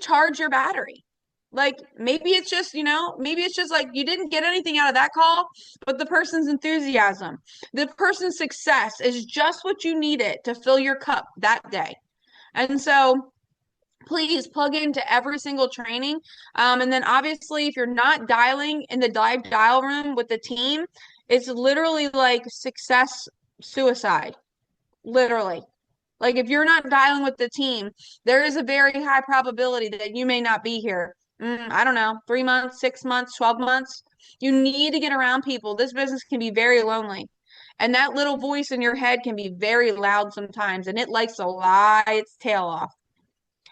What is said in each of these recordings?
recharge your battery. Like maybe it's just, maybe it's just like you didn't get anything out of that call, but the person's enthusiasm, the person's success is just what you needed to fill your cup that day. And so please plug into every single training. And then obviously, if you're not dialing in the live dial room with the team, it's literally like success suicide. Literally. Like if you're not dialing with the team, there is a very high probability that you may not be here. I don't know, 3 months, 6 months, 12 months. You need to get around people. This business can be very lonely. And that little voice in your head can be very loud sometimes, and it likes to lie its tail off.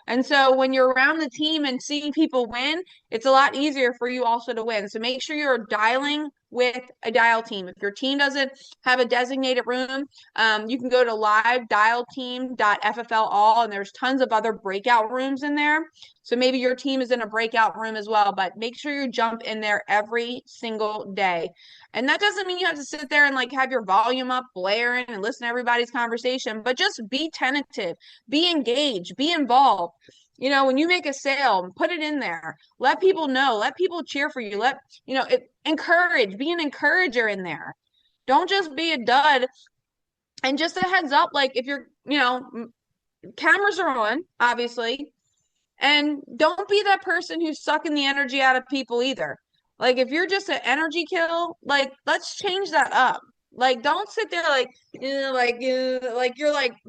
And so when you're around the team and seeing people win, it's a lot easier for you also to win. So make sure you're dialing with a dial team. If your team doesn't have a designated room, you can go to livedialteam.ffl and there's tons of other breakout rooms in there. So maybe your team is in a breakout room as well, but make sure you jump in there every single day. And that doesn't mean you have to sit there and like have your volume up, blaring and listen to everybody's conversation, but just be tentative, be engaged, be involved. When you make a sale, put it in there. Let people know. Let people cheer for you. Encourage. Be an encourager in there. Don't just be a dud. And just a heads up, like if you're, cameras are on, obviously, and don't be that person who's sucking the energy out of people either. Like if you're just an energy kill, like let's change that up. Like don't sit there like you're like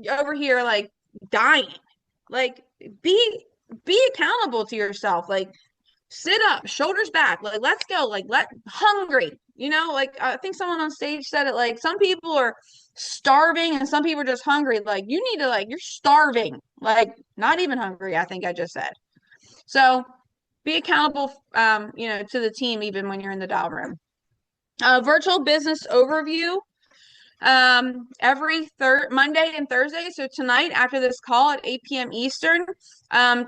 over here like dying. Like be accountable to yourself. Like sit up, shoulders back. Like let's go. Like hungry. Like I think someone on stage said it. Like some people are starving and some people are just hungry. Like you need to you're starving. Like not even hungry. I think I just said. So be accountable, to the team even when you're in the dial room. Virtual business overview every Monday and Thursday. So tonight after this call at 8 p.m. Eastern,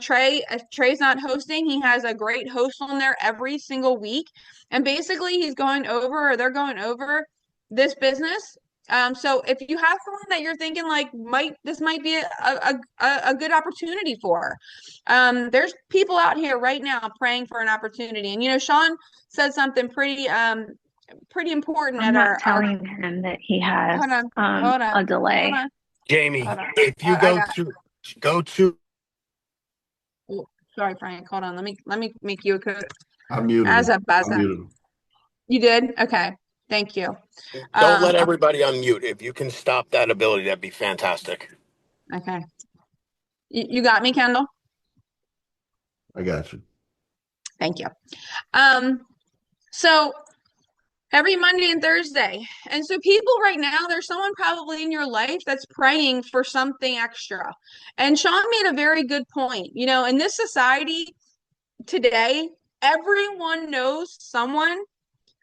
Trey's not hosting. He has a great host on there every single week. And basically they're going over this business. So if you have someone that you're thinking like this might be a good opportunity for, there's people out here right now praying for an opportunity. And Sean said something pretty important I'm at not our telling him that he has hold on a delay. hold on Jamie, hold on. if you go to Oh, sorry, Frank. Hold on. Let me make you a code. I muted As him. a I muted him. You did? Okay. Thank you. don't let everybody unmute. If you can stop that ability, that'd be fantastic. Okay. You got me, Kendall? I got you. Thank you. So every Monday and Thursday. And so people right now, there's someone probably in your life that's praying for something extra. And Sean made a very good point. In this society today, everyone knows someone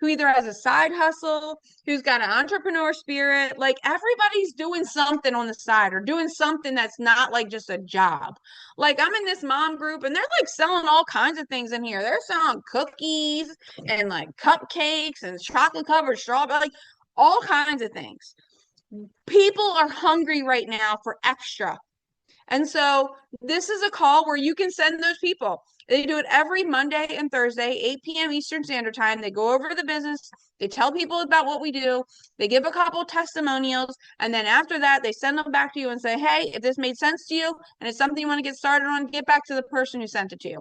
who either has a side hustle, who's got an entrepreneur spirit. Like everybody's doing something on the side or doing something that's not like just a job. Like I'm in this mom group and they're like selling all kinds of things in here. They're selling cookies and like cupcakes and chocolate covered strawberry, like all kinds of things. People are hungry right now for extra. And so this is a call where you can send those people. They do it every Monday and Thursday, 8 p.m. Eastern Standard Time. They go over the business. They tell people about what we do. They give a couple testimonials. And then after that, they send them back to you and say, hey, if this made sense to you and it's something you want to get started on, get back to the person who sent it to you.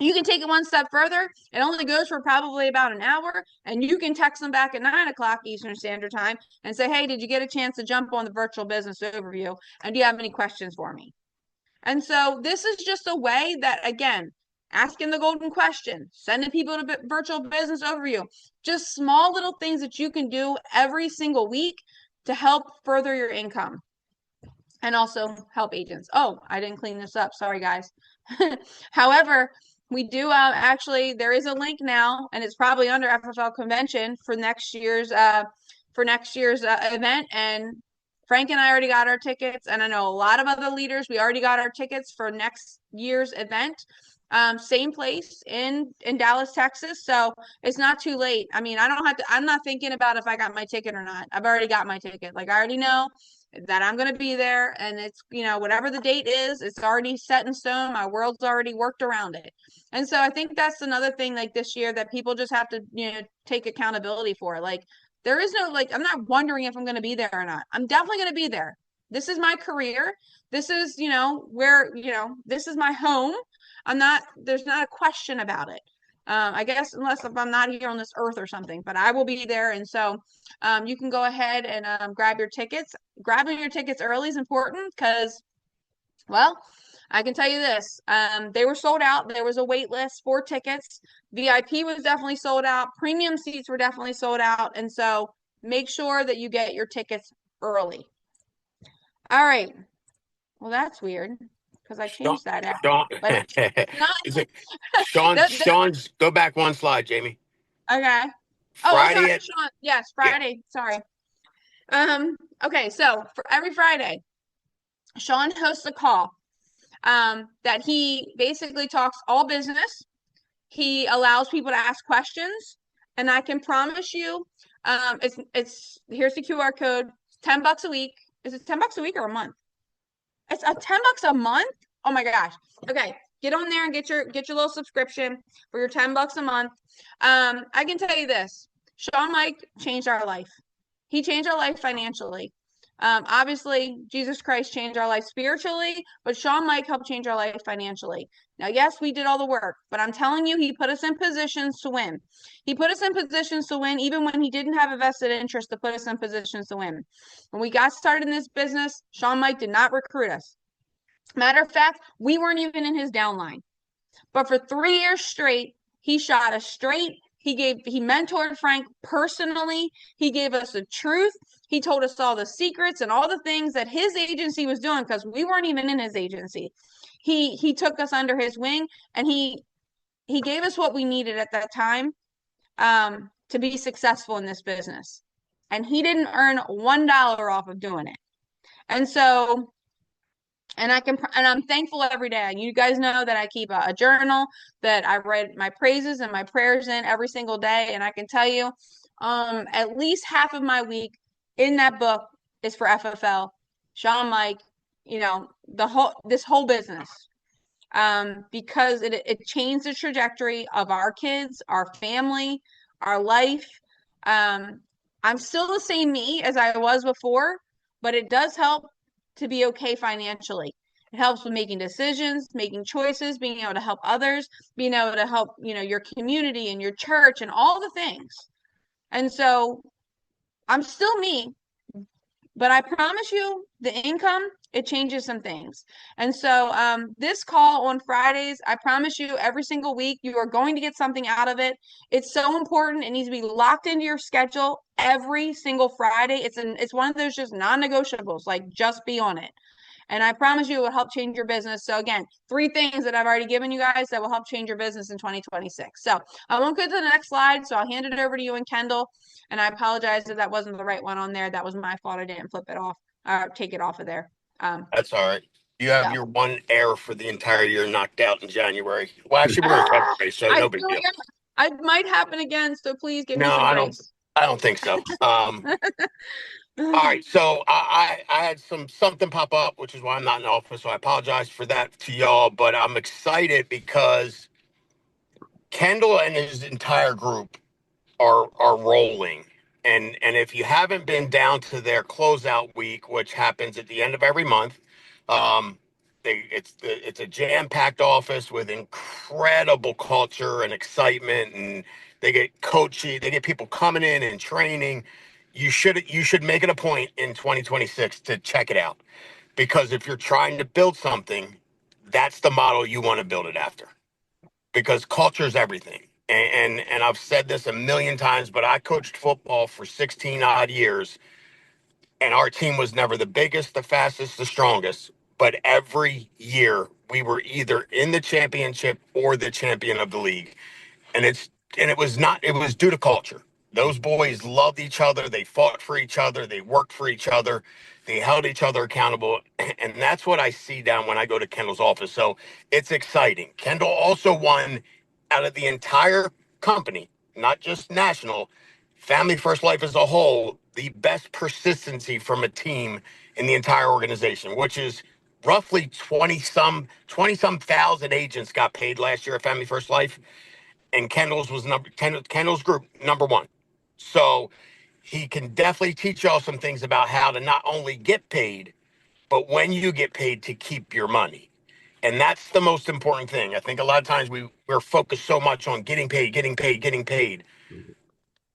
You can take it one step further. It only goes for probably about an hour, and you can text them back at 9 o'clock Eastern Standard Time and say, hey, did you get a chance to jump on the virtual business overview? And do you have any questions for me? And so this is just a way that, again, asking the golden question, sending people to virtual business overview, just small little things that you can do every single week to help further your income and also help agents. Oh, I didn't clean this up. Sorry, guys. However, we do actually, there is a link now, and it's probably under FFL convention for next year's event. And Frank and I already got our tickets, and I know a lot of other leaders. We already got our tickets for next year's event. Same place in Dallas, Texas. So it's not too late. I mean, I'm not thinking about if I got my ticket or not. I've already got my ticket. Like I already know that I'm going to be there, and it's, whatever the date is, it's already set in stone. My world's already worked around it. And so I think that's another thing, like, this year, that people just have to, take accountability for. Like, there is no, like, I'm not wondering if I'm going to be there or not. I'm definitely going to be there. This is my career. This is, where, this is my home. There's not a question about it. I guess unless if I'm not here on this earth or something, but I will be there. And so you can go ahead and grab your tickets. Grabbing your tickets early is important because, well, I can tell you this. They were sold out. There was a wait list for tickets. VIP was definitely sold out. Premium seats were definitely sold out. And so make sure that you get your tickets early. All right. Well, that's weird because I changed that out. Sean, But not Sean's, go back one slide, Jamie. okay. Friday sorry, Sean. Yes, Friday. Yeah. Sorry. Okay, so for every Friday, Sean hosts a call that he basically talks all business. He allows people to ask questions, and I can promise you, it's here's the QR code, $10 a week. Is it $10 a week or a month? It's $10 a month. Oh my gosh. Okay, get on there and get your little subscription for your $10 a month. I can tell you this: Sean Mike changed our life. He changed our life financially. Obviously, Jesus Christ changed our life spiritually, but Sean Mike helped change our life financially. Now, yes, we did all the work, but I'm telling you, he put us in positions to win. He put us in positions to win, even when he didn't have a vested interest to put us in positions to win. When we got started in this business, Sean Mike did not recruit us. Matter of fact, we weren't even in his downline. But for 3 years straight, he shot us straight. He mentored Frank personally. He gave us the truth. He told us all the secrets and all the things that his agency was doing because we weren't even in his agency. He took us under his wing, and he gave us what we needed at that time to be successful in this business. And he didn't earn $1 off of doing it. And so, and I'm thankful every day. You guys know that I keep a journal that I write my praises and my prayers in every single day. And I can tell you, at least half of my week in that book is for FFL, Sean Mike, this whole business. Because it changed the trajectory of our kids, our family, our life. I'm still the same me as I was before, but it does help to be okay financially. It helps with making decisions, making choices, being able to help others, being able to help, your community and your church and all the things. And so I'm still me, but I promise you the income, it changes some things. And so this call on Fridays, I promise you every single week, you are going to get something out of it. It's so important. It needs to be locked into your schedule every single Friday. It's one of those just non-negotiables, like just be on it. And I promise you it will help change your business. So again, 3 things that I've already given you guys that will help change your business in 2026. So I won't go to the next slide. So I'll hand it over to you and Kendall. And I apologize if that wasn't the right one on there. That was my fault. I didn't flip it off or take it off of there. That's all right. You have your one error for the entire year knocked out in January. Well, actually, we're in February, so no big deal. It might happen again, so please give me some grace. I don't think so. All right, so I had something pop up, which is why I'm not in office. So I apologize for that to y'all, but I'm excited because Kendall and his entire group are rolling. And if you haven't been down to their closeout week, which happens at the end of every month, it's a jam-packed office with incredible culture and excitement, and they get coaching, they get people coming in and training. You should make it a point in 2026 to check it out, because if you're trying to build something, that's the model you want to build it after, because culture is everything. And I've said this a million times, but I coached football for 16 odd years, and our team was never the biggest, the fastest, the strongest. But every year we were either in the championship or the champion of the league. And it was due to culture. Those boys loved each other. They fought for each other. They worked for each other. They held each other accountable. And that's what I see down when I go to Kendall's office. So it's exciting. Kendall also won out of the entire company, not just national, Family First Life as a whole, the best persistency from a team in the entire organization, which is roughly 20 some thousand agents got paid last year at Family First Life, and Kendall's group #1. So he can definitely teach y'all some things about how to not only get paid, but when you get paid, to keep your money. And that's the most important thing. I think a lot of times we're focused so much on getting paid, getting paid, getting paid.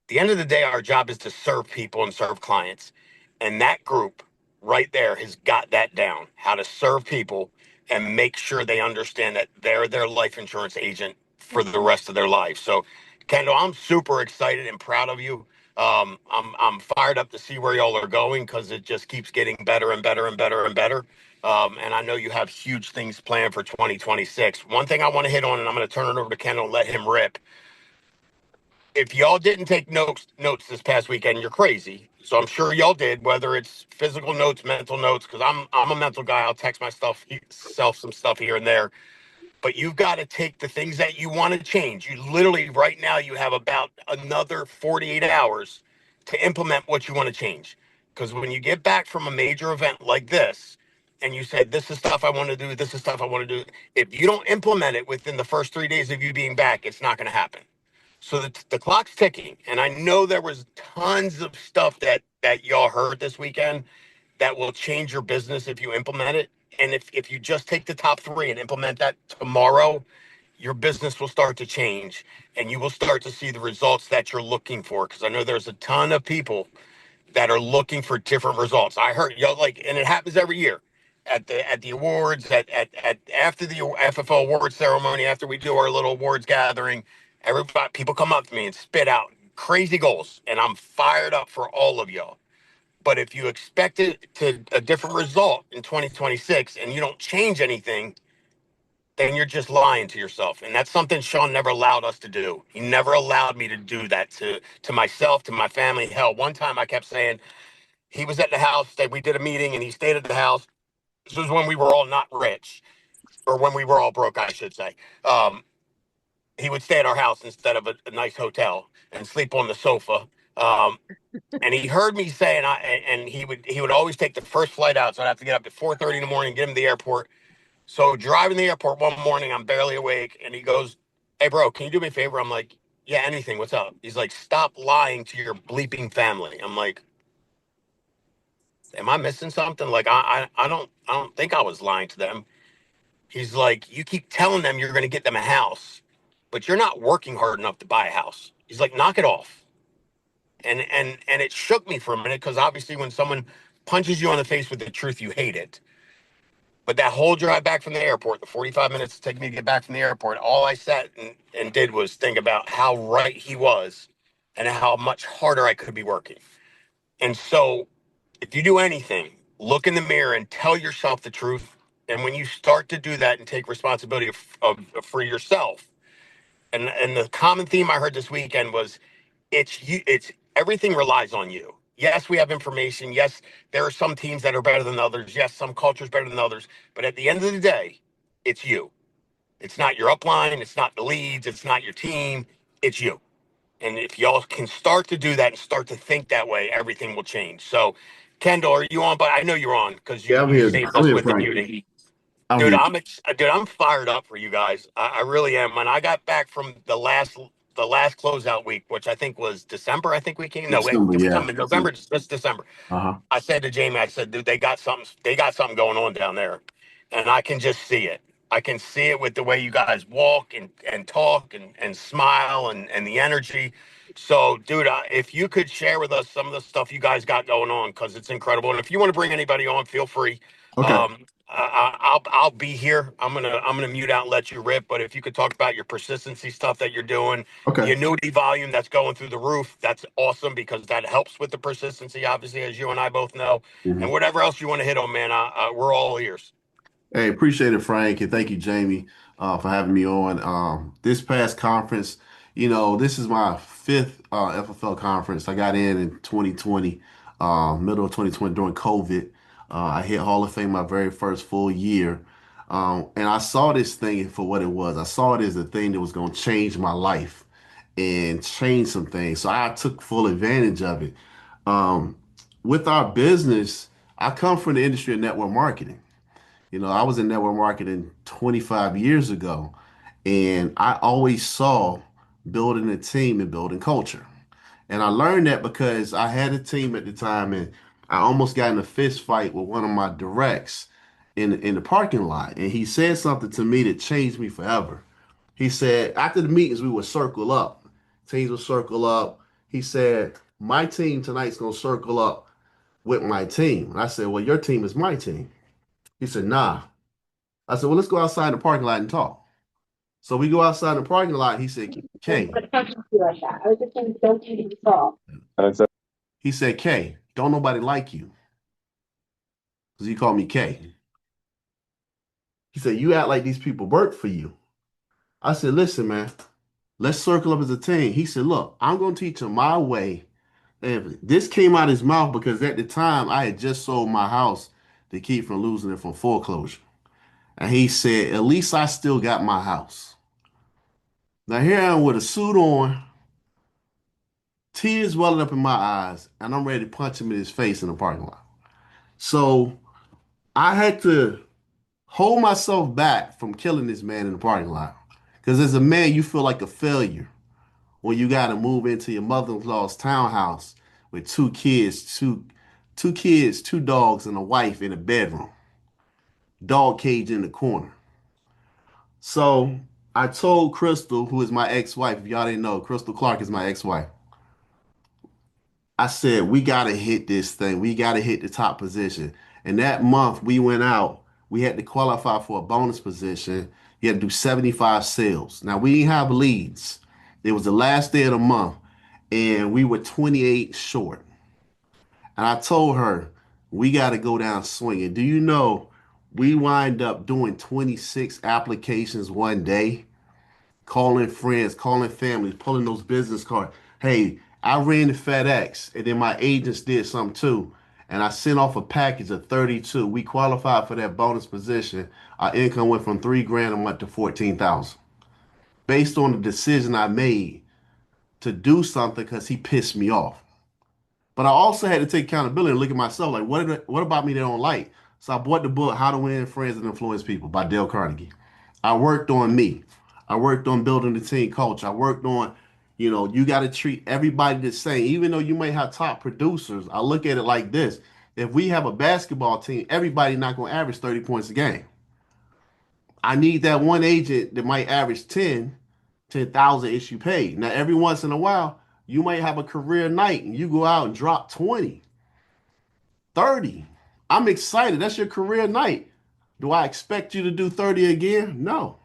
The end of the day, our job is to serve people and serve clients. And that group right there has got that down, how to serve people and make sure they understand that they're their life insurance agent for the rest of their life. So, Kendall, I'm super excited and proud of you. I'm fired up to see where y'all are going, because it just keeps getting better and better and better and better. And I know you have huge things planned for 2026. One thing I want to hit on, and I'm going to turn it over to Kendall and let him rip. If y'all didn't take notes this past weekend, you're crazy. So I'm sure y'all did, whether it's physical notes, mental notes, because I'm a mental guy. I'll text myself some stuff here and there. But you've got to take the things that you want to change. You literally right now you have about another 48 hours to implement what you want to change. Because when you get back from a major event like this, and you said, this is stuff I want to do, this is stuff I want to do, if you don't implement it within the first 3 days of you being back, it's not going to happen. So the clock's ticking, and I know there was tons of stuff that y'all heard this weekend that will change your business if you implement it. And if you just take the top three and implement that tomorrow, your business will start to change, and you will start to see the results that you're looking for. Because I know there's a ton of people that are looking for different results. I heard, like, and it happens every year at the awards, at after the FFO award ceremony, after we do our little awards gathering, everybody, people come up to me and spit out crazy goals, and I'm fired up for all of y'all. But if you expect it to a different result in 2026 and you don't change anything, then you're just lying to yourself. And that's something Sean never allowed us to do. He never allowed me to do that to myself, to my family. Hell, one time I kept saying, he was at the house that we did a meeting, and he stayed at the house. This was when we were all not rich, or when we were all broke, I should say. He would stay at our house instead of a nice hotel and sleep on the sofa. Um, and he heard me say, and he would always take the first flight out, so I'd have to get up at 4:30 in the morning, get him to the airport. So driving to the airport one morning, I'm barely awake, and he goes, "Hey, bro, can you do me a favor?" I'm like, "Yeah, anything. What's up?" He's like, "Stop lying to your bleeping family." I'm like, am I missing something? Like, I don't think I was lying to them. He's like, you keep telling them you're going to get them a house, but you're not working hard enough to buy a house. He's like, knock it off. And it shook me for a minute, because obviously when someone punches you on the face with the truth, you hate it. But that whole drive back from the airport, the 45 minutes it took me to get back from the airport, all I sat and did was think about how right he was and how much harder I could be working. And so if you do anything, look in the mirror and tell yourself the truth. And when you start to do that and take responsibility for yourself, and the common theme I heard this weekend was, it's everything relies on you. Yes, we have information. Yes, there are some teams that are better than others. Yes, some cultures better than others. But at the end of the day, it's you. It's not your upline. It's not the leads. It's not your team. It's you. And if y'all can start to do that and start to think that way, everything will change. So, Kendall, are you on? But I know you're on, because you Yeah, I'm you here. saved I'm us here, with the Frank. muting. I'm Dude, here. I'm fired up for you guys. I really am. When I got back from the last closeout week, which I think was December, I think we came. No, wait, December, did we yeah. come in November? That's December. Uh-huh. I said to Jamie, I said, dude, they got something. They got something going on down there, and I can just see it. I can see it with the way you guys walk and talk and smile and the energy. So, dude, if you could share with us some of the stuff you guys got going on, because it's incredible. And if you want to bring anybody on, feel free. Okay. I'll be here. I'm gonna mute out and let you rip. But if you could talk about your persistency stuff that you're doing, the Okay. annuity volume that's going through the roof, that's awesome, because that helps with the persistency, obviously, as you and I both know. And Mhm. whatever else you want to hit on, man, we're all ears. Hey, appreciate it, Frank, and thank you, Jamie, for having me on. This past conference, this is my fifth FFL conference. I got in 2020, middle of 2020 during COVID. I hit Hall of Fame my very first full year. And I saw this thing for what it was. I saw it as a thing that was going to change my life and change some things. So I took full advantage of it. Um, with our business, I come from the industry of network marketing. I was in network marketing 25 years ago, and I always saw building a team and building culture. And I learned that because I had a team at the time, and I almost got in a fist fight with one of my directs in the parking lot. And he said something to me that changed me forever. He said, after the meetings, we would circle up. Teams would circle up. He said, my team tonight's going to circle up with my team. And I said, well, your team is my team. He said, nah. I said, well, let's go outside in the parking lot and talk. So we go outside in the parking lot. He said, Kay. He said, Kay, don't nobody like you. Because he called me Kay. He said, you act like these people work for you. I said, listen, man, let's circle up as a team. He said, look, I'm going to teach him my way. And this came out of his mouth because at the time I had just sold my house to keep from losing it from foreclosure. And he said, at least I still got my house. Now here I am with a suit on, tears welling up in my eyes, and I'm ready to punch him in his face in the parking lot. So I had to hold myself back from killing this man in the parking lot. Because as a man, you feel like a failure when you got to move into your mother-in-law's townhouse with two kids, two dogs, and a wife in a bedroom, dog cage in the corner. So I told Crystal, who is my ex-wife, if y'all didn't know, Crystal Clark is my ex-wife. I said, we got to hit this thing. We got to hit the top position. And that month we went out, we had to qualify for a bonus position. You had to do 75 sales. Now we didn't have leads. It was the last day of the month and we were 28 short. And I told her, we got to go down swinging. Do you know we wind up doing 26 applications one day? Calling friends, calling families, pulling those business cards. Hey, I ran the FedEx, and then my agents did something too. And I sent off a package of 32. We qualified for that bonus position. Our income went from 3 grand a month to 14,000, based on the decision I made to do something because he pissed me off. But I also had to take accountability and look at myself like, what about me they don't like? So I bought the book, How to Win Friends and Influence People by Dale Carnegie. I worked on me. I worked on building the team culture. I worked on, you got to treat everybody the same. Even though you may have top producers, I look at it like this. If we have a basketball team, everybody's not going to average 30 points a game. I need that one agent that might average 10,000 issue paid. Now, every once in a while, you might have a career night and you go out and drop 20, 30. I'm excited. That's your career night. Do I expect you to do 30 again? No.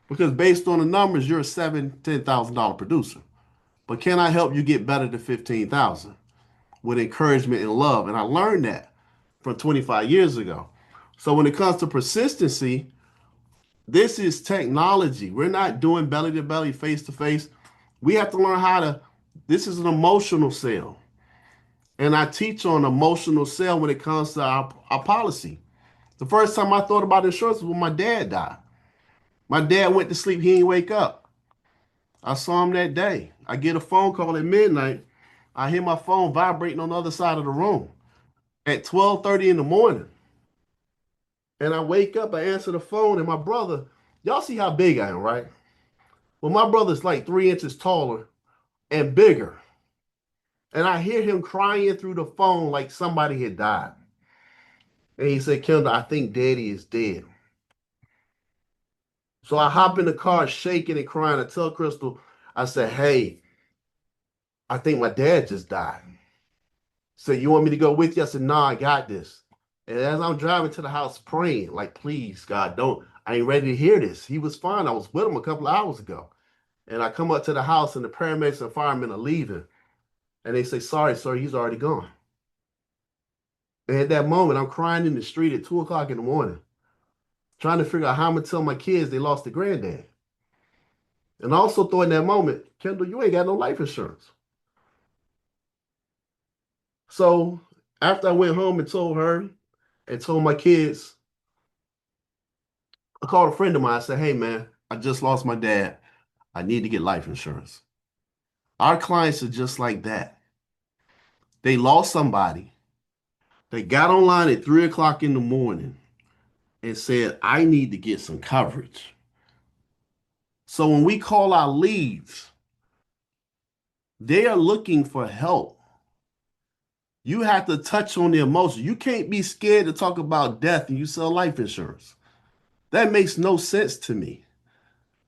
Because based on the numbers, you're a $10,000 producer. But can I help you get better to 15,000 with encouragement and love? And I learned that from 25 years ago. So when it comes to persistency, this is technology. We're not doing belly to belly, face to face. We have to learn this is an emotional sale. And I teach on emotional sale when it comes to our policy. The first time I thought about insurance was when my dad died. My dad went to sleep, he didn't wake up. I saw him that day. I get a phone call at midnight. I hear my phone vibrating on the other side of the room at 12:30 in the morning. And I wake up, I answer the phone, and my brother, y'all see how big I am, right? Well, my brother's like 3 inches taller and bigger. And I hear him crying through the phone like somebody had died. And he said, Kendall, I think daddy is dead. So I hop in the car shaking and crying. I tell Crystal, I said, hey, I think my dad just died. So you want me to go with you? I said, no, I got this. And as I'm driving to the house praying, like, please, God, I ain't ready to hear this. He was fine. I was with him a couple of hours ago. And I come up to the house and the paramedics and firemen are leaving. And they say, sorry, sir, he's already gone. And at that moment, I'm crying in the street at 2 o'clock in the morning, trying to figure out how I'm going to tell my kids they lost their granddad. And I also thought in that moment, Kendall, you ain't got no life insurance. So after I went home and told her and told my kids, I called a friend of mine. I said, hey, man, I just lost my dad. I need to get life insurance. Our clients are just like that. They lost somebody. They got online at 3 o'clock in the morning and said, I need to get some coverage. So when we call our leads, they are looking for help. You have to touch on the emotion. You can't be scared to talk about death and you sell life insurance. That makes no sense to me.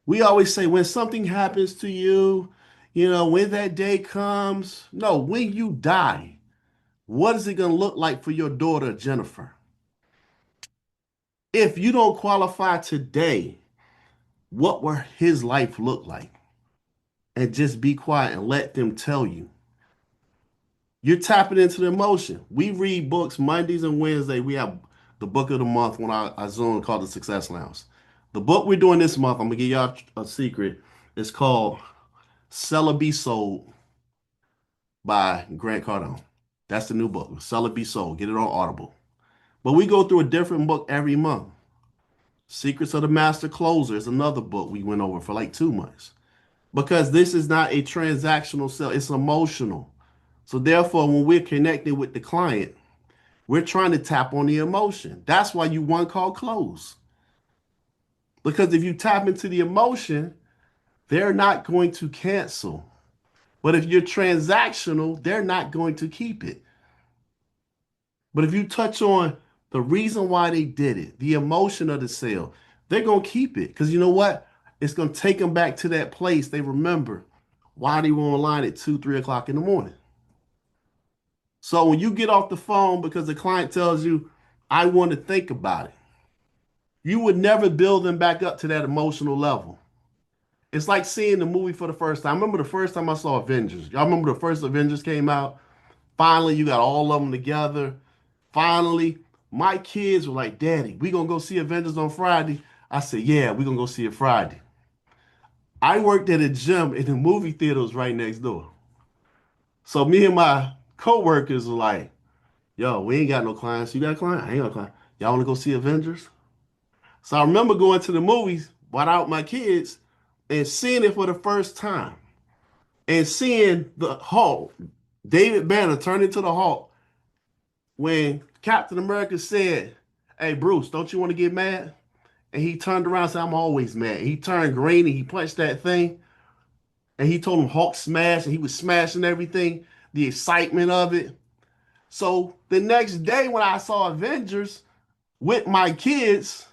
We always say when something happens to you, when that day comes. No, when you die, what is it going to look like for your daughter, Jennifer? If you don't qualify today, what will his life look like? And just be quiet and let them tell you. You're tapping into the emotion. We read books Mondays and Wednesdays. We have the book of the month on our Zoom called the Success Lounge. The book we're doing this month, I'm gonna give y'all a secret. It's called Sell or Be Sold by Grant Cardone. That's the new book. Sell or Be Sold. Get it on Audible. But we go through a different book every month. Secrets of the Master Closer is another book we went over for like 2 months. Because this is not a transactional sale, it's emotional. So therefore, when we're connecting with the client, we're trying to tap on the emotion. That's why you one call close. Because if you tap into the emotion, they're not going to cancel. But if you're transactional, they're not going to keep it. But if you touch on the reason why they did it, the emotion of the sale, they're going to keep it. Because you know what? It's going to take them back to that place they remember why they were online at 2, 3 o'clock in the morning. So when you get off the phone because the client tells you, I want to think about it, you would never build them back up to that emotional level. It's like seeing the movie for the first time. I remember the first time I saw Avengers. Y'all remember the first Avengers came out? Finally, you got all of them together. Finally, my kids were like, Daddy, we gonna go see Avengers on Friday. I said, yeah, we gonna go see it Friday. I worked at a gym and the movie theater was right next door. So me and my co-workers were like, yo, we ain't got no clients. You got a client? I ain't got a client. Y'all wanna go see Avengers? So I remember going to the movies without my kids and seeing it for the first time and seeing the Hulk, David Banner turn into the Hulk when Captain America said, hey, Bruce, don't you want to get mad? And he turned around and said, I'm always mad. He turned green and he punched that thing. And he told him Hulk smash and he was smashing everything, the excitement of it. So the next day when I saw Avengers with my kids,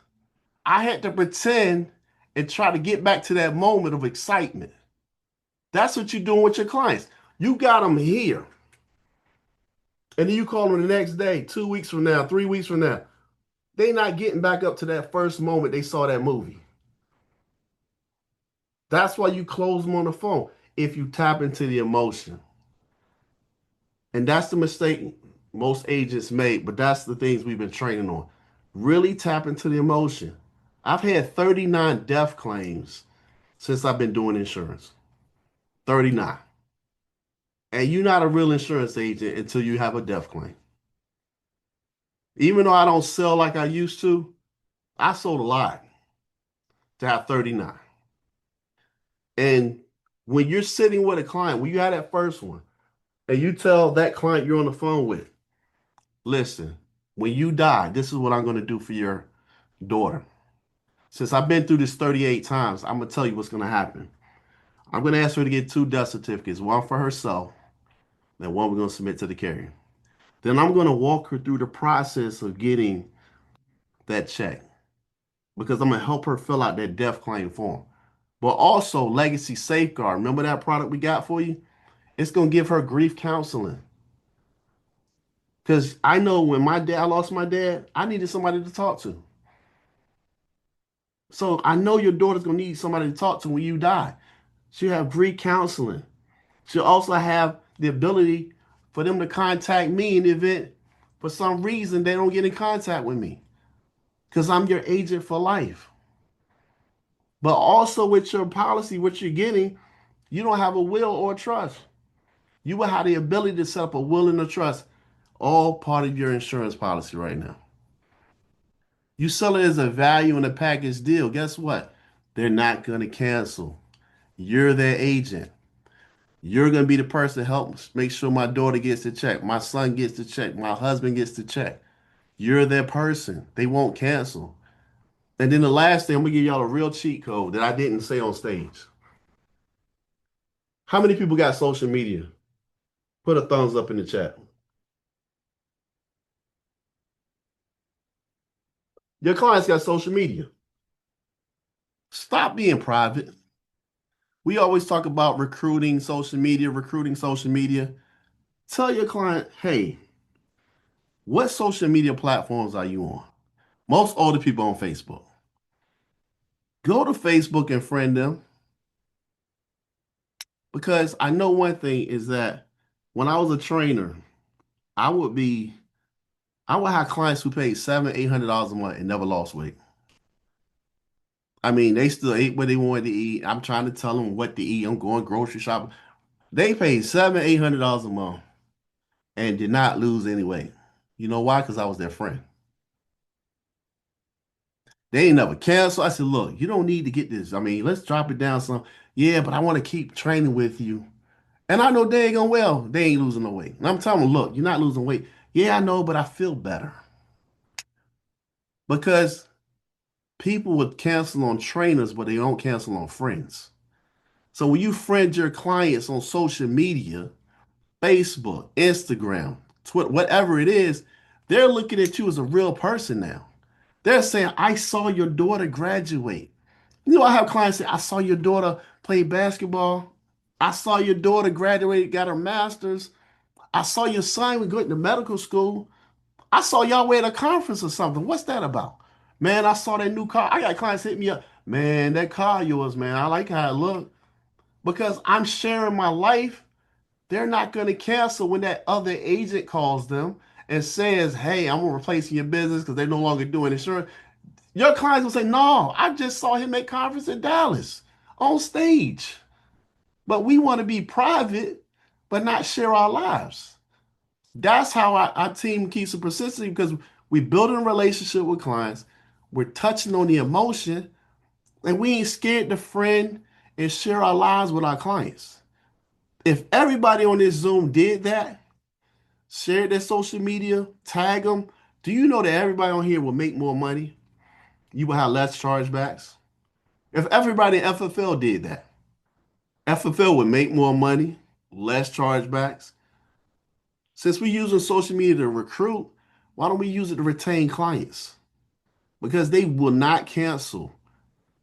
I had to pretend and try to get back to that moment of excitement. That's what you're doing with your clients. You got them here. And then you call them the next day, 2 weeks from now, 3 weeks from now. They not getting back up to that first moment they saw that movie. That's why you close them on the phone if you tap into the emotion. And that's the mistake most agents make, but that's the things we've been training on. Really tap into the emotion. I've had 39 death claims since I've been doing insurance. 39. And you're not a real insurance agent until you have a death claim. Even though I don't sell like I used to, I sold a lot to have 39. And when you're sitting with a client, when you have that first one, and you tell that client you're on the phone with, listen, when you die, this is what I'm going to do for your daughter. Since I've been through this 38 times, I'm going to tell you what's going to happen. I'm going to ask her to get 2 death certificates, one for herself, and one we're going to submit to the carrier. Then I'm going to walk her through the process of getting that check because I'm going to help her fill out that death claim form. But also Legacy Safeguard. Remember that product we got for you? It's going to give her grief counseling. Because I know when I lost my dad, I needed somebody to talk to. So I know your daughter's going to need somebody to talk to when you die. She'll have grief counseling. She'll also have the ability for them to contact me in the event for some reason they don't get in contact with me. Because I'm your agent for life. But also with your policy, what you're getting, you don't have a will or a trust. You will have the ability to set up a will and a trust, all part of your insurance policy right now. You sell it as a value in a package deal. Guess what? They're not going to cancel. You're their agent. You're going to be the person that helps make sure my daughter gets the check, my son gets the check, my husband gets the check. You're that person. They won't cancel. And then the last thing, I'm going to give y'all a real cheat code that I didn't say on stage. How many people got social media? Put a thumbs up in the chat. Your clients got social media. Stop being private. We always talk about recruiting social media, recruiting social media. Tell your client, hey, what social media platforms are you on? Most older people on Facebook. Go to Facebook and friend them because I know one thing is that when I was a trainer, I would be I would have clients who paid $700, $800 a month and never lost weight. I mean, they still ate what they wanted to eat. I'm trying to tell them what to eat. I'm going grocery shopping. They paid $700, $800 a month and did not lose any weight. You know why? Because I was their friend. They ain't never canceled. I said, look, you don't need to get this. I mean, let's drop it down some. Yeah, but I want to keep training with you. And I know they ain't gonna well, they ain't losing no weight. And I'm telling them, look, you're not losing weight. Yeah, I know, but I feel better. Because people would cancel on trainers, but they don't cancel on friends. So when you friend your clients on social media, Facebook, Instagram, Twitter, whatever it is, they're looking at you as a real person now. They're saying, I saw your daughter graduate. You know, I have clients say, I saw your daughter play basketball. I saw your daughter graduate, got her master's. I saw your son going to medical school. I saw y'all at a conference or something. What's that about? Man, I saw that new car. I got clients hit me up. Man, that car of yours, man. I like how it looked. Because I'm sharing my life. They're not going to cancel when that other agent calls them and says, hey, I'm replacing your business because they're no longer doing insurance. Your clients will say, no, I just saw him at conference in Dallas on stage. But we want to be private, but not share our lives. That's how our team keeps it persistent because we building a relationship with clients. We're touching on the emotion, and we ain't scared to friend and share our lives with our clients. If everybody on this Zoom did that, shared their social media, tag them, do you know that everybody on here will make more money? You will have less chargebacks. If everybody in FFL did that, FFL would make more money, less chargebacks. Since we're using social media to recruit, why don't we use it to retain clients? Because they will not cancel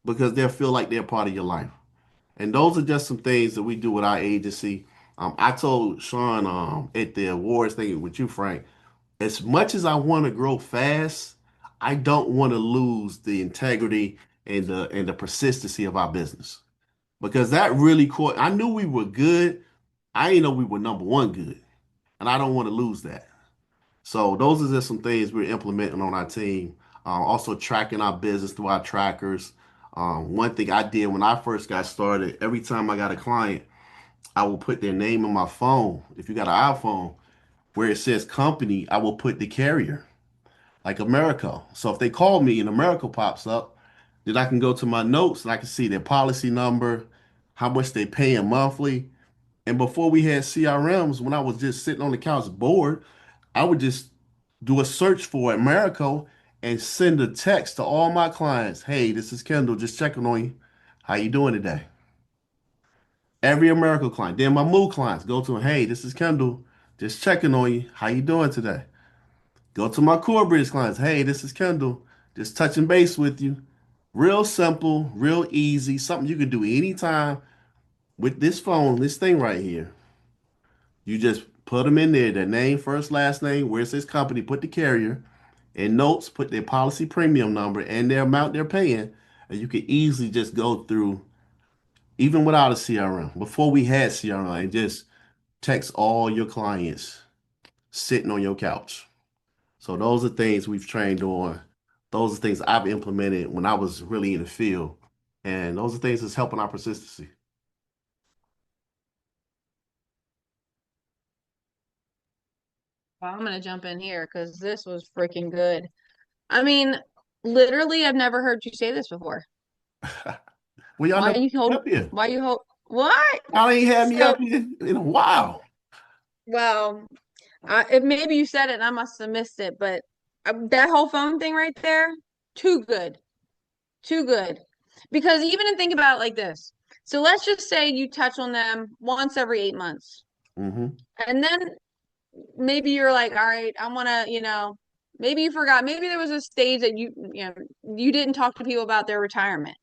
because they'll feel like they're part of your life. And those are just some things that we do with our agency. I told Sean at the awards thing with you, Frank, as much as I want to grow fast, I don't want to lose the integrity and the persistency of our business because that really caught. I knew we were good. I didn't know we were number one good, and I don't want to lose that. So those are just some things we're implementing on our team. Also tracking our business through our trackers. One thing I did when I first got started, every time I got a client, I will put their name in my phone. If you got an iPhone, where it says company, I will put the carrier, like America. So if they call me and America pops up, then I can go to my notes and I can see their policy number, how much they paying monthly. And before we had CRMs, when I was just sitting on the couch bored, I would just do a search for America and send a text to all my clients. Hey, this is Kendall, just checking on you. How you doing today? Every America client. Then my Move clients go to them. Hey, this is Kendall, just checking on you. How you doing today? Go to my core bridge clients. Hey, this is Kendall, just touching base with you. Real simple, real easy, something you can do anytime with this phone, this thing right here. You just put them in there, their name, first, last name, where it says company, put the carrier, and notes, put their policy premium number and their amount they're paying. And you can easily just go through, even without a CRM, before we had CRM, and just text all your clients sitting on your couch. So those are things we've trained on. Those are things I've implemented when I was really in the field. And those are things that's helping our persistency. Well, I'm gonna jump in here because this was freaking good. I mean, literally, I've never heard you say this before. Well, y'all Why never you hold? up here. Why you hold? What? Y'all ain't had me So, up here in a while. well, if maybe you said it and I must have missed it, but that whole phone thing right there, too good. Too good. Because even to think about it like this. So let's just say you touch on them once every 8 months. Hmm. And then maybe you're like, all right, I want to, maybe you forgot. Maybe there was a stage that you didn't talk to people about their retirement.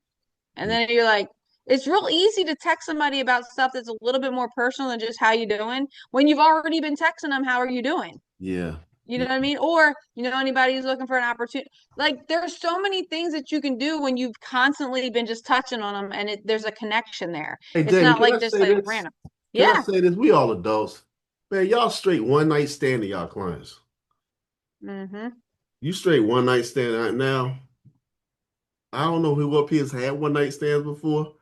And then you're like, it's real easy to text somebody about stuff that's a little bit more personal than just how you doing when you've already been texting them, how are you doing? Yeah. You know what I mean? Or, anybody who's looking for an opportunity. Like, there's so many things that you can do when you've constantly been just touching on them and there's a connection there. Hey, It's Jamie, not can I like just say like this? random. Can I Yeah. say this? We all adults. Man, y'all straight one night stand to y'all clients. Mm-hmm. You straight one night stand right now. I don't know who up here has had one night stands before,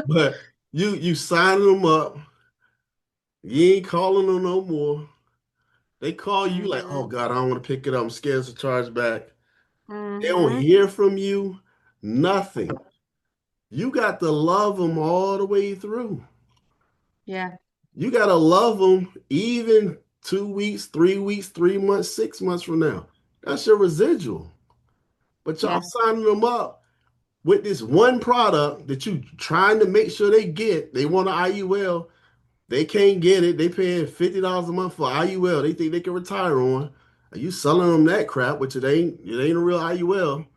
but you signing them up. You ain't calling them no more. They call you like, Mm-hmm. oh God, I don't want to pick it up. I'm scared to charge back. They don't Mm-hmm. hear from you. Nothing. You got to love them all the way through. Yeah. You got to love them even 2 weeks, 3 weeks, 3 months, 6 months from now. That's your residual. But y'all Yeah. signing them up with this one product that you trying to make sure they get. They want an IUL. They can't get it. They paying $50 a month for IUL. They think they can retire on. Are you selling them that crap, which it ain't a real IUL.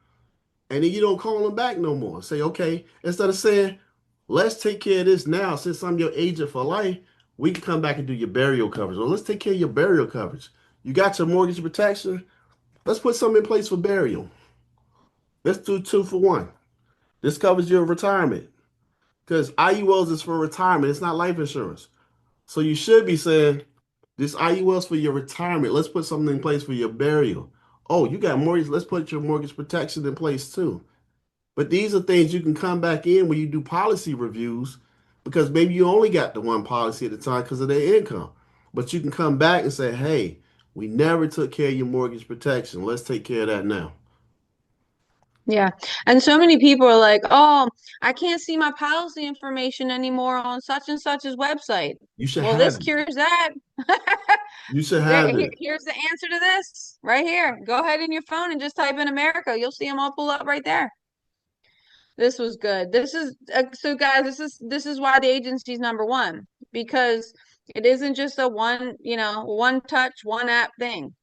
And then you don't call them back no more. Say, okay, instead of saying, let's take care of this now, since I'm your agent for life, we can come back and do your burial coverage. Or let's take care of your burial coverage. You got your mortgage protection. Let's put something in place for burial. Let's do 2 for 1. This covers your retirement. Because IULs is for retirement. It's not life insurance. So you should be saying, this IUL's for your retirement. Let's put something in place for your burial. Oh, you got mortgage. Let's put your mortgage protection in place too. But these are things you can come back in when you do policy reviews because maybe you only got the one policy at the time because of their income. But you can come back and say, hey, we never took care of your mortgage protection. Let's take care of that now. Yeah. And so many people are like, oh, I can't see my policy information anymore on such and such's website. You should Well, have this it. cures that. You should have it. Here's the answer to this right here. Go ahead in your phone and just type in America. You'll see them all pull up right there. This was good. This is so guys, this is why the agency's number one because it isn't just a one touch, one app thing.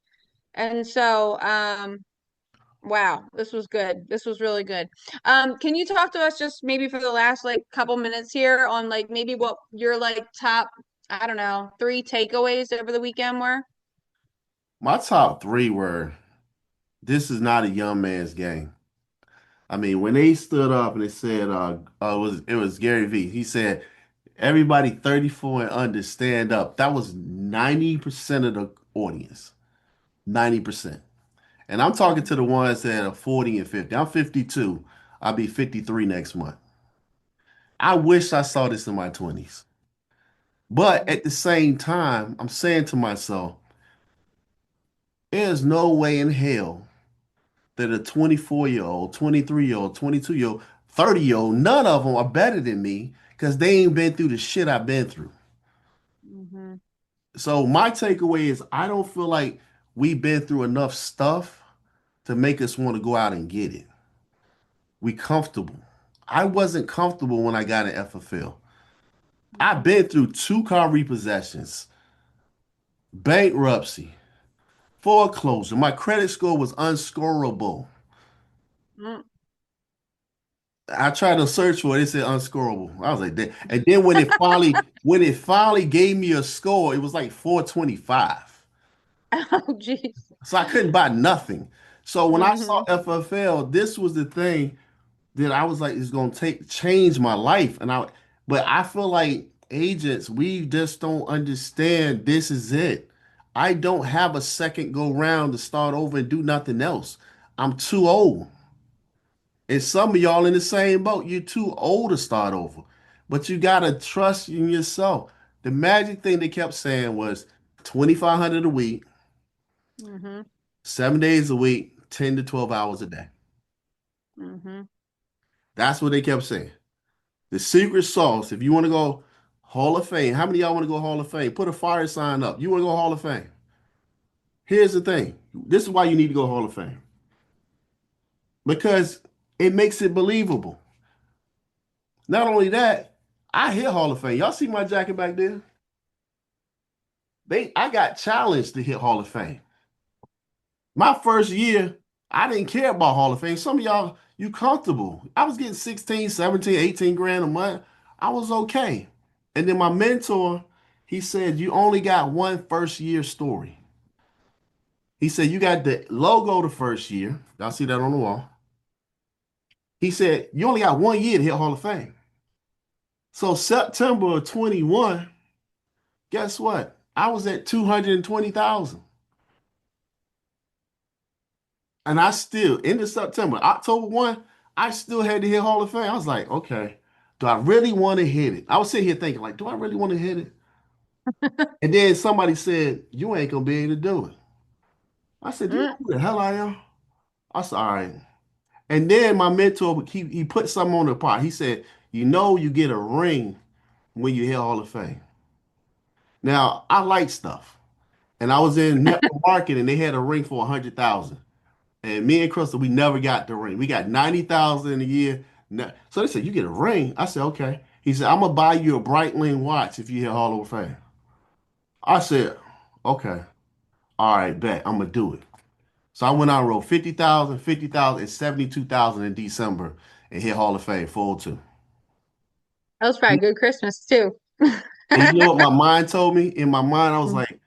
And so wow, this was good. This was really good. Can you talk to us just maybe for the last like couple minutes here on like maybe what your like top, I don't know, 3 takeaways over the weekend were? My top three were this is not a young man's game. I mean, when they stood up and they said, it was Gary V. He said, everybody 34 and under stand up. That was 90% of the audience. 90%. And I'm talking to the ones that are 40 and 50. I'm 52. I'll be 53 next month. I wish I saw this in my 20s. But at the same time, I'm saying to myself, there's no way in hell that a 24-year-old, 23-year-old, 22-year-old, 30-year-old, none of them are better than me because they ain't been through the shit I've been through. Mm-hmm. So my takeaway is I don't feel like we've been through enough stuff to make us want to go out and get it. We comfortable. I wasn't comfortable when I got an FFL. I've been through 2 car repossessions, bankruptcy, foreclosure. My credit score was unscorable. Mm-hmm. I tried to search for it. It said unscorable. I was like, that. And then when it finally gave me a score, it was like 425. Oh, geez. So I couldn't buy nothing. So when I saw Mm-hmm. FFL, this was the thing that I was like, it's gonna change my life. But I feel like agents, we just don't understand this is it. I don't have a second go round to start over and do nothing else. I'm too old. And some of y'all in the same boat. You're too old to start over. But you gotta trust in yourself. The magic thing they kept saying was 2,500 a week, Mm-hmm. 7 days a week, 10 to 12 hours a day. Mm-hmm. That's what they kept saying. The secret sauce, if you want to go Hall of Fame, how many of y'all want to go Hall of Fame? Put a fire sign up. You want to go Hall of Fame? Here's the thing. This is why you need to go Hall of Fame. Because it makes it believable. Not only that, I hit Hall of Fame. Y'all see my jacket back there? I got challenged to hit Hall of Fame. My first year, I didn't care about Hall of Fame. Some of y'all, you comfortable. I was getting 16, 17, 18 grand a month. I was okay. And then my mentor, he said, you only got one first year story. He said, you got the logo the first year. Y'all see that on the wall. He said, you only got 1 year to hit Hall of Fame. So September of 21, guess what? I was at 220,000. And I still, end of September, October 1, I still had to hit Hall of Fame. I was like, okay, do I really want to hit it? I was sitting here thinking, like, do I really want to hit it? And then somebody said, you ain't going to be able to do it. I said, do you know who the hell I am? I said, all right. And then my mentor, he put something on the pot. He said, you get a ring when you hit Hall of Fame. Now, I like stuff. And I was in network marketing, and they had a ring for 100,000. And me and Crystal, we never got the ring. We got 90,000 a year. So they said, you get a ring? I said, okay. He said, I'm gonna buy you a Breitling watch if you hit Hall of Fame. I said, okay. All right, bet. I'm gonna do it. So I went out and wrote 50,000, 50,000, and 72,000 in December and hit Hall of Fame full two. That was probably a good Christmas too. And you know what my mind told me? In my mind, I was like,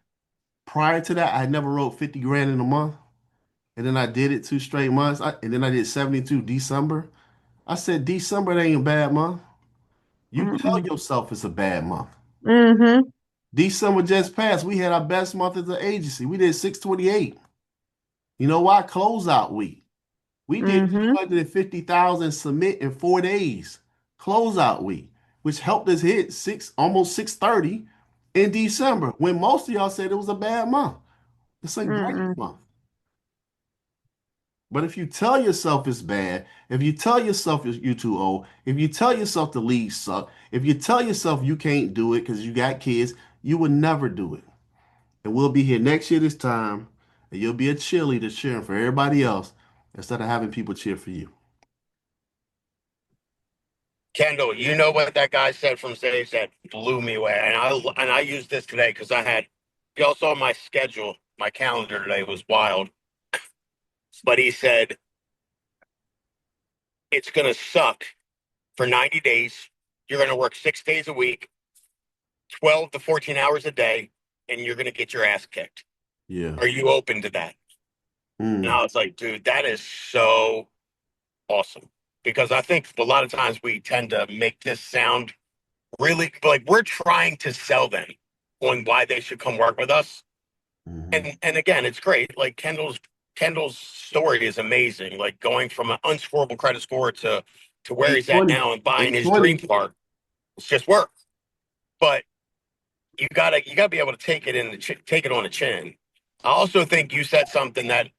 prior to that, I had never wrote 50 grand in a month. And then I did it 2 straight months. And then I did 72 December. I said, December ain't a bad month. You tell yourself it's a bad month. Mm-hmm. December just passed. We had our best month as an agency. We did 628. You know why? Closeout week. We did Mm-hmm. 250,000 submit in 4 days. Closeout week, which helped us hit almost 630 in December when most of y'all said it was a bad month. It's a great month. But if you tell yourself it's bad, if you tell yourself you're too old, if you tell yourself the league suck, if you tell yourself you can't do it because you got kids, you will never do it. And we'll be here next year this time, and you'll be a cheerleader cheering for everybody else instead of having people cheer for you. Kendall, you know what that guy said from stage that blew me away, and I used this today because y'all saw my schedule, my calendar today was wild, but he said it's gonna suck for 90 days. You're gonna work 6 days a week, 12 to 14 hours a day, and you're gonna get your ass kicked. Yeah. Are you open to that? And I was like, dude, that is so awesome. Because I think a lot of times we tend to make this sound really like we're trying to sell them on why they should come work with us. And again, it's great. Like Kendall's story is amazing. Like going from an unscorable credit score to where he's at 820. now and buying his 820. dream car. It's just work. But you gotta be able to take it take it on the chin. I also think you said something that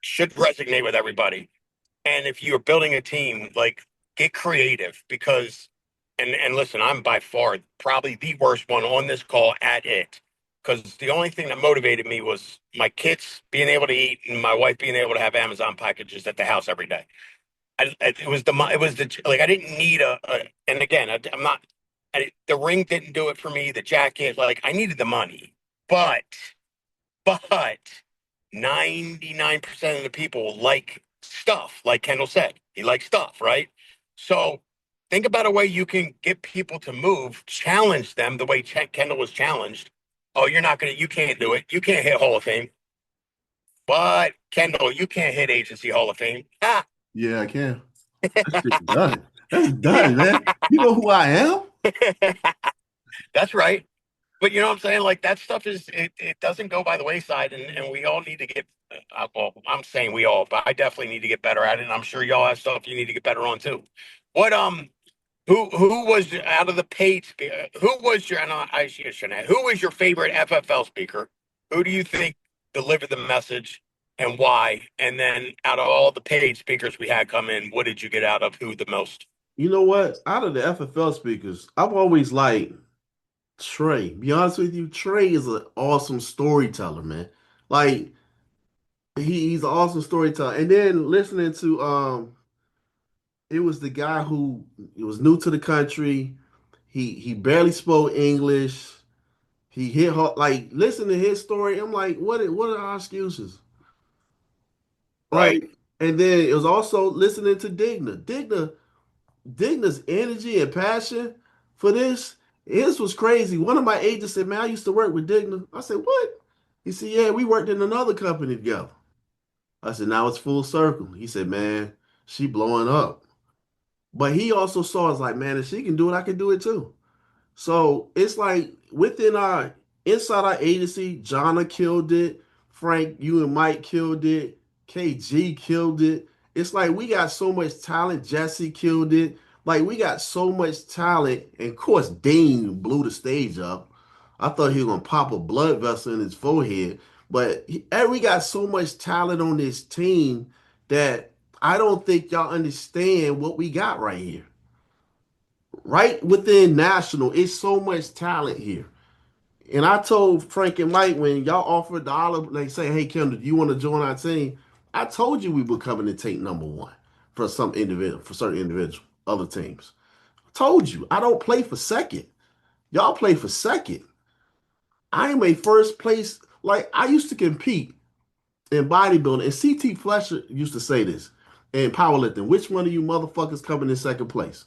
should resonate with everybody. And if you're building a team, like get creative because and listen, I'm by far probably the worst one on this call at it. Because the only thing that motivated me was my kids being able to eat and my wife being able to have Amazon packages at the house every day. It was the like I didn't need and again I'm not the ring didn't do it for me. The jacket, like I needed the money, but but 99% of the people like stuff, like Kendall said. He likes stuff, right? So think about a way you can get people to move, challenge them the way Kendall was challenged. Oh, you can't do it. You can't hit Hall of Fame. But Kendall, you can't hit Agency Hall of Fame. Ah. Yeah, I can. That's just done. That's done, man. You know who I am? That's right. But you know what I'm saying? Like that stuff it doesn't go by the wayside, and we all need to get. Well, I'm saying we all, but I definitely need to get better at it. And I'm sure y'all have stuff you need to get better on too. What who was out of the paid speaker? Who was your? And I shouldn't have. Who was your favorite FFL speaker? Who do you think delivered the message and why? And then out of all the paid speakers we had come in, what did you get out of who the most? You know what? Out of the FFL speakers, I've always liked Trey. Be honest with you, Trey is an awesome storyteller, man. Like he's an awesome storyteller. And then listening to it was the guy who was new to the country. He barely spoke English. He hit hard. Like listen to his story. I'm like, what are our excuses? Right. Like, and then it was also listening to Digna's energy and passion for this. His was crazy. One of my agents said, "Man, I used to work with Digna." I said, "What?" He said, "Yeah, we worked in another company together." I said, "Now it's full circle." He said, "Man, she blowing up." But he also saw us like, "Man, if she can do it, I can do it too." So it's like within our inside our agency, Jonna killed it. Frank, you and Mike killed it. KG killed it. It's like we got so much talent. Jesse killed it. Like we got so much talent. And of course, Dean blew the stage up. I thought he was gonna pop a blood vessel in his forehead. But we got so much talent on this team that I don't think y'all understand what we got right here. Right within national, it's so much talent here. And I told Frank and Mike when y'all offered the olive, they say, "Hey Kendall, do you want to join our team?" I told you we were coming to take number one for some individual, for certain individual, other teams. I told you I don't play for second. Y'all play for second. I am a first place. Like I used to compete in bodybuilding, and CT Fletcher used to say this in powerlifting. Which one of you motherfuckers coming in second place?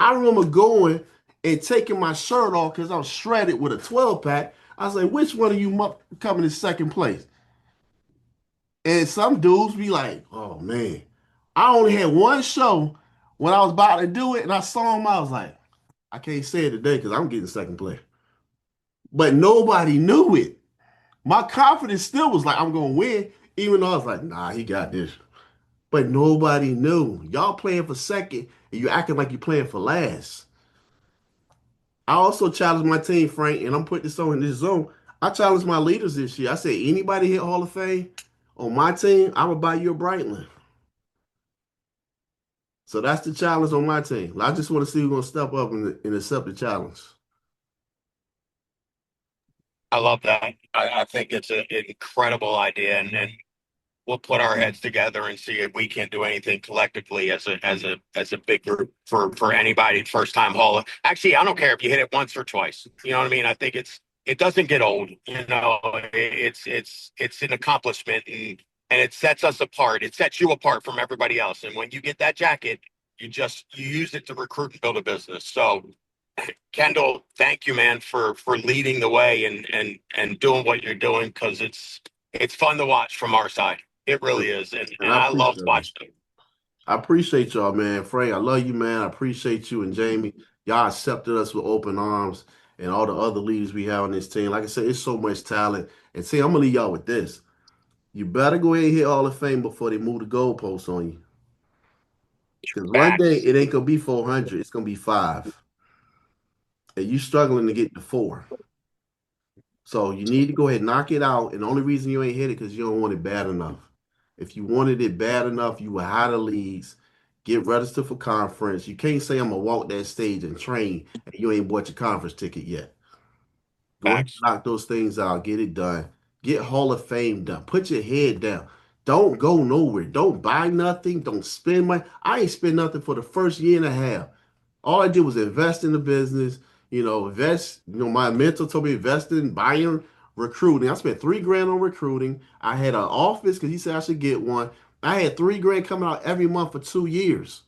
I remember going and taking my shirt off because I was shredded with a 12 pack. I was like, which one of you coming in second place? And some dudes be like, oh man, I only had one show when I was about to do it, and I saw him. I was like, I can't say it today because I'm getting second place. But nobody knew it. My confidence still was like, I'm going to win, even though I was like, nah, he got this. But nobody knew. Y'all playing for second, and you acting like you're playing for last. I also challenged my team, Frank, and I'm putting this on in this zone. I challenged my leaders this year. I said, anybody hit Hall of Fame on my team, I will buy you a Breitling. So that's the challenge on my team. I just want to see who's going to step up and accept the challenge. I love that. I think it's an incredible idea, and we'll put our heads together and see if we can do anything collectively as a big group for anybody first time hauler. Actually, I don't care if you hit it once or twice. You know what I mean? I think it doesn't get old. You know, it's an accomplishment, and it sets us apart. It sets you apart from everybody else. And when you get that jacket, you use it to recruit and build a business. So Kendall, thank you, man, for leading the way and doing what you're doing, because it's fun to watch from our side. It really is, And and I I love appreciate it. watching it. I appreciate y'all, man. Frank, I love you, man. I appreciate you and Jamie. Y'all accepted us with open arms and all the other leaders we have on this team. Like I said, it's so much talent. And see, I'm going to leave y'all with this. You better go ahead and hit Hall of Fame before they move the goalposts on you. Because one day Facts. it ain't gonna be 400, it's gonna be five, and you struggling to get to four. So you need to go ahead and knock it out. And the only reason you ain't hit it because you don't want it bad enough. If you wanted it bad enough, you would hire the leagues, get registered for conference. You can't say I'm gonna walk that stage and train, and you ain't bought your conference ticket yet. Go ahead and Facts. knock those things out, get it done, get Hall of Fame done. Put your head down. Don't go nowhere. Don't buy nothing. Don't spend money. I ain't spend nothing for the first year and a half. All I did was invest in the business, invest, my mentor told me invest in buying recruiting. I spent 3 grand on recruiting. I had an office because he said I should get one. I had 3 grand coming out every month for 2 years.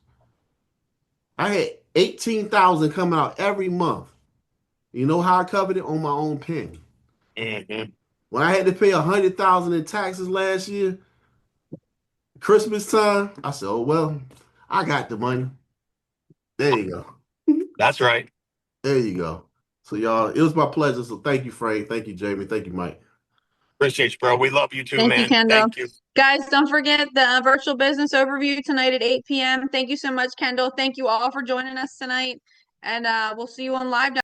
I had 18,000 coming out every month. You know how I covered it on my own pen. Hmm. When I had to pay 100,000 in taxes last year, Christmas time, I said, "Oh well, I got the money." There you go. That's right. There you go. So y'all, it was my pleasure. So thank you, Frank. Thank you, Jamie. Thank you, Mike. Appreciate you, bro. We love you too, Thank you, man. Kendall. Thank you. Guys, don't forget the virtual business overview tonight at 8 p.m. Thank you so much, Kendall. Thank you all for joining us tonight. And we'll see you on live.